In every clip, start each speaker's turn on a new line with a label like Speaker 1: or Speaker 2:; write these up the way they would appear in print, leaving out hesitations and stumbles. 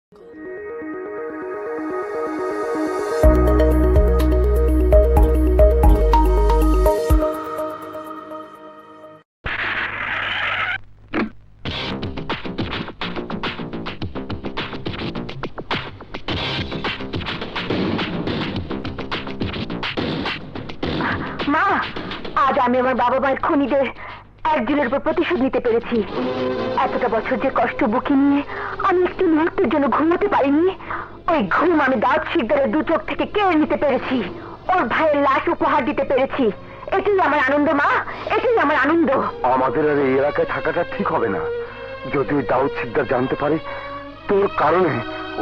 Speaker 1: মা, আজ আমি আমার বাবা মায়ের খুনিদের একজনের উপর প্রতিশোধ নিতে পেরেছি। এতটা বছর যে কষ্ট বুকে নিয়ে আমি একটি মুহূর্তের জন্য ঘুমাতে পারিনি, ওই ঘুম আমি দাউদ শিকদারের দু চোখ থেকে কেড়ে নিতে পেরেছি। ওর ভাইয়ের লাশ উপহার দিতে পেরেছি। এটাই আমার আনন্দ মা, এটাই আমার আনন্দ।
Speaker 2: আমাদের আর এই এলাকায় থাকাটা ঠিক হবে না। যদি ওই দাউদ শিকদার জানতে পারে তোর কারণে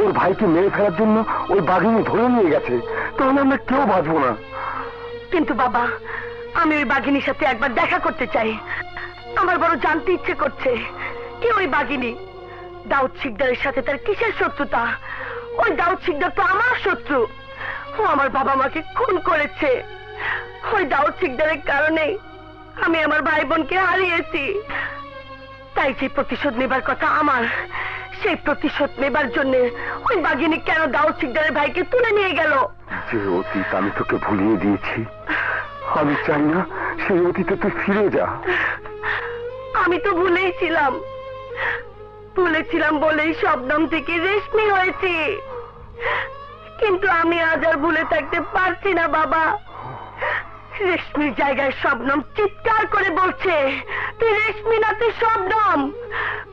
Speaker 2: ওর ভাইকে মেরে ফেলার জন্য ওই বাঘিনী ধরে নিয়ে গেছে, তাহলে আমরা কেউ বাঁচবো না।
Speaker 1: কিন্তু বাবা, আমি ওই বাঘিনীর সাথে একবার দেখা করতে চাই। আমার বড় জানতে ইচ্ছে করছে কি ওই বাঘিনী। দাউদ শিকদারের সাথে তার কিসের শত্রুতা? ওই দাউদ শিকদার তো আমার শত্রু। ও আমার বাবা মাকে খুন করেছে। ওই দাউদ শিকদারের কারণে আমি আমার ভাই বোনকে হারিয়েছি। তাই যে প্রতিশোধ নেবার কথা আমার, সেই প্রতিশোধ নেবার জন্য ওই বাঘিনী কেন দাউদ শিকদারের ভাইকে তুলে নিয়ে গেল?
Speaker 2: যে অতীত আমি তোকে ভুলিয়ে দিয়েছি, আমি চাই না সেই অতীতে তুই ফিরে যা।
Speaker 1: আমি তো ভুলেছিলাম বলেই শবনম থেকে রেশমি হয়েছি। কিন্তু আমি আজ আর ভুলে থাকতে পারছি না বাবা। রেশমির জায়গায় শবনম চিৎকার করে বলছে, তুই রেশমি না, তুই শবনম।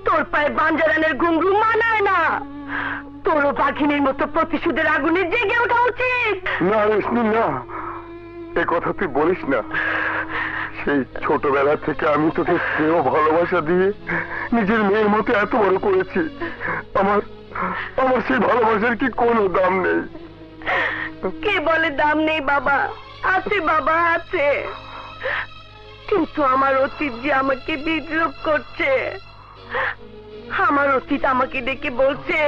Speaker 1: তোর পায়ে বাঞ্জারানের ঘুঙরু মানায় না। তোরও বাঘিনীর মতো প্রতিশোধের আগুনে জেগে ওঠা উচিত।
Speaker 2: না রেশমি না, এ কথা তুই বলিস না। সেই ছোটবেলা থেকে আমি তোকে স্নেহ ভালোবাসা দিয়ে নিজের মেয়ের মতো এত বড় করেছি। আমার সেই ভালোবাসার কি কোনো দাম নেই?
Speaker 1: কে বলে দাম নেই বাবা? আছে বাবা, আছে। কিন্তু আমার অতীত যে আমাকে বিদ্রুপ করছে। আমার অতীত আমাকে ডেকে বলছে,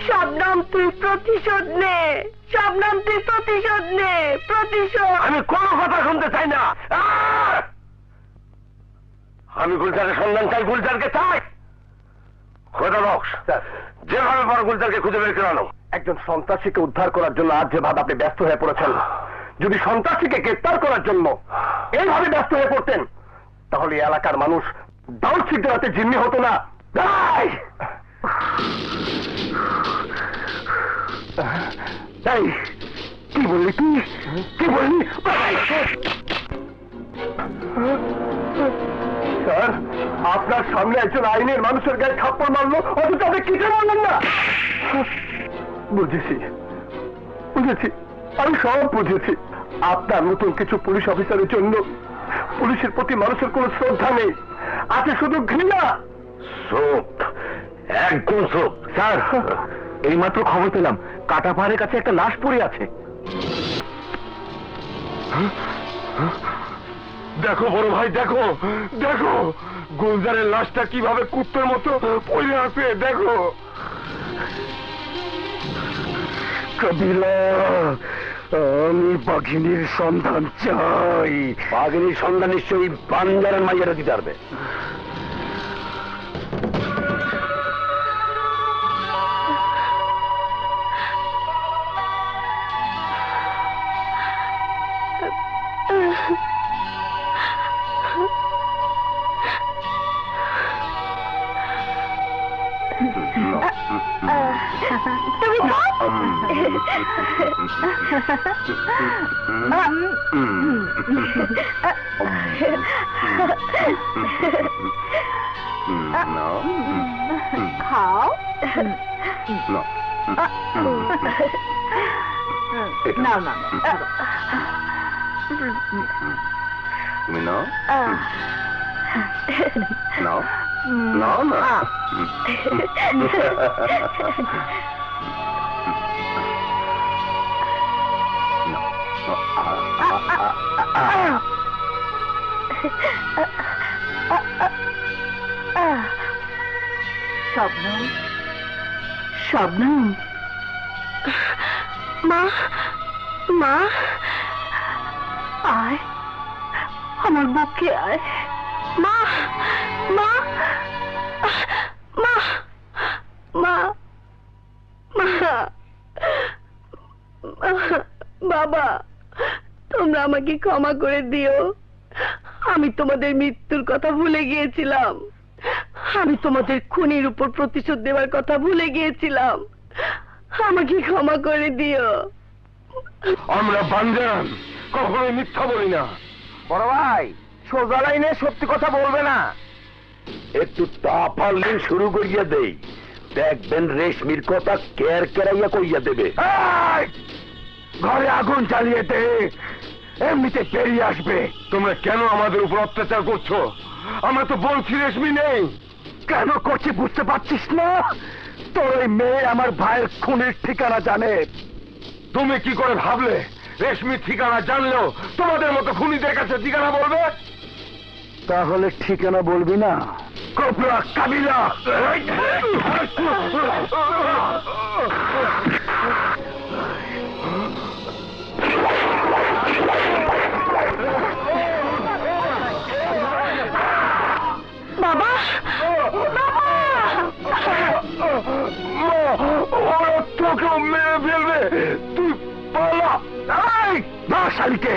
Speaker 1: শবনম তুই প্রতিশোধ নে, শবনম তুই প্রতিশোধ নে, প্রতিশোধ।
Speaker 2: আমি কোনো কথা শুনতে চাই না। আমি গুলজারের সন্ধান চাই, গুলজারকে চাই। খোদা বক্স, যেভাবে বড় গুলজারকে খুঁজে বের করে আনো। একজন সন্ত্রাসীকে উদ্ধার করার জন্য আজ যেভাবে আপনি ব্যস্ত হয়ে পড়েছেন, যদি সন্ত্রাসীকে গ্রেপ্তার করার জন্য এইভাবে ব্যস্ত হয়ে পড়তেন, তাহলে এলাকার মানুষ দাউদ শিকদার হাতে জিম্মি হতো না। তাই কি বললি তুই? কি বললি? স্যার, আপনার সামনে একজন আইনের মানুষের গায়ে থাপ্পড় মারলো, অথচ আপনি কিছু বললেন না। বুঝেছি, আমি সব বুঝেছি। আপনার নতুন কিছু পুলিশ অফিসারের জন্য পুলিশের প্রতি মানুষের কোনো শ্রদ্ধা নেই, আছে শুধু ঘৃণা। একদম সোপ। স্যার, এইমাত্র খবর পেলাম কাটা পাহাড়ের কাছে একটা লাশ পড়ে আছে। দেখো বড় ভাই, দেখো দেখো গুলজারের লাশটা কিভাবে কুত্তের মতো পড়ে আছে, দেখো। কবিলা, আমি বাঘিনীর সন্ধান চাই। বাঘিনীর সন্ধান নিশ্চয়ই বাঞ্জারান মাইয়ারা দিতে পারবে।
Speaker 1: খাও না না
Speaker 2: তুমি নাও নাও নাও না।
Speaker 1: শবনম, শবনম, মা, মা, আয় আমার বুকে আয়। মা, মা, মা, মা, বাবা, তোমরা আমাকে ক্ষমা করে দিও। আমি তোমাদের মৃত্যুর কথা ভুলে গিয়েছিলাম। আমি তোমাদের খুনির উপর প্রতিশোধ দেওয়ার কথা ভুলে গিয়েছিলাম। আমাকে ক্ষমা করে দিও।
Speaker 2: আমরা বাঞ্জান কখনোই মিথ্যা বলি না। বড় ভাই, সোজা লাইনে সত্যি কথা বলবে না। একটু তাপালেন শুরু করিয়া দেই, দেখবেন রেশমির কথা কের কেরাইয়া কইয়া দেবে। ঘরে আগুন জ্বালিয়ে দে, এমনিতে বেরিয়ে আসবে। তোমরা কেন আমাদের উপর অত্যাচার করছো? আমরা তো বলছি রেশমি নেই। কেন করছি বুঝতে পারছিস না? তোর ওই মেয়ে আমার ভাইয়ের খুনের ঠিকানা জানে। তুমি কি করে ভাবলে রেশমির ঠিকানা জানলেও তোমাদের মতো খুনিদের কাছে ঠিকানা বলবে? তাহলে ঠিকানা বলবি না? কোবরা কাবিলা।
Speaker 1: বাবা,
Speaker 2: ওরা তোকেও মেরে ফেলবে, তুই পালা। না শালিকে।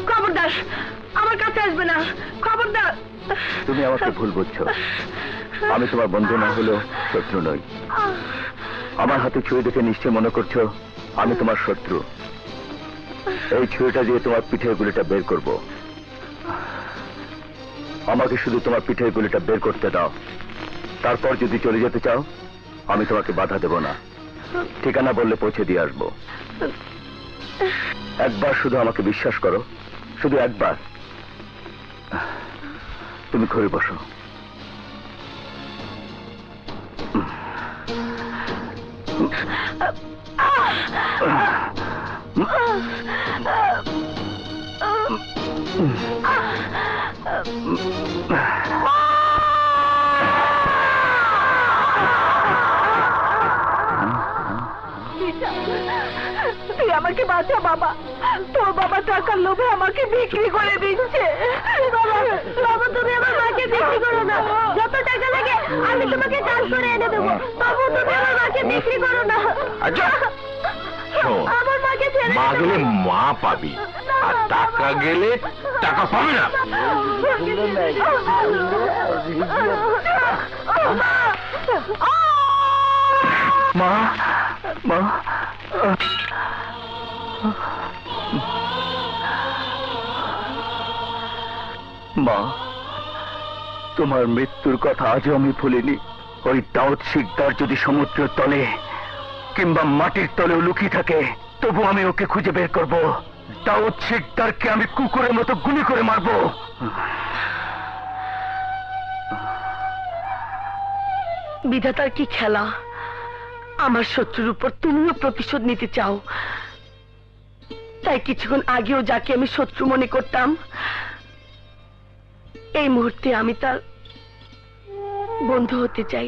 Speaker 1: খবরদার, আমার কাছে আসবে না। খবরদার।
Speaker 2: তুমি আমাকে ভুল বুঝছো। আমি তোমার বন্ধু না হলেও শত্রু নই। আমার হাতে ছুরি দেখে নিশ্চয় মনে করছো আমি তোমার শত্রু। এই ছুরিটা দিয়ে তোমার পিঠের গুলিটা বের করব। আমাকে শুধু তোমার পিঠের গুলিটা বের করতে দাও। তারপর যদি চলে যেতে চাও আমি তোমাকে বাধা দেব না। ঠিকানা বললে পৌঁছে দিয়ে আসবো। একবার শুধু আমাকে বিশ্বাস করো, শুধু একবার। তুমি ঘরে বসো।
Speaker 1: তুই আমাকে বাঁচা বাবা। তোর বাবা টাকার লোভে আমাকে বিক্রি করে দিচ্ছে। বাবা, বাবা, তুমি আমার মাকে বিক্রি করো না। যত টাকা লাগে আমি তোমাকে দান করে এনে দেবো। বাবু, তুমি আমার মাকে বিক্রি করো না। আমার মাকে ছেড়ে
Speaker 2: মা গেলে মা পাবি, আর টাকা গেলে টাকা পাবি না। মা, মা, মা, তোমার মৃত্যুর কথা আজও আমি ভুলিনি। ওই দাউদ শিকদার যদি সমুদ্রের তলে কিংবা মাটির তলেও লুকিয়ে থাকে, তবু আমি ওকে খুঁজে বের করব। দাউদ শিকদারকে আমি কুকুরের মতো গুলি করে মারব।
Speaker 1: বিধাতার কি খেলা! আমার শত্রুর উপর তুমিও প্রতিশোধ নিতে চাও। তাই কিছুক্ষণ আগেও যাকে আমি শত্রু মনে করতাম, এই মুহূর্তে আমি তার বন্ধু হতে চাই।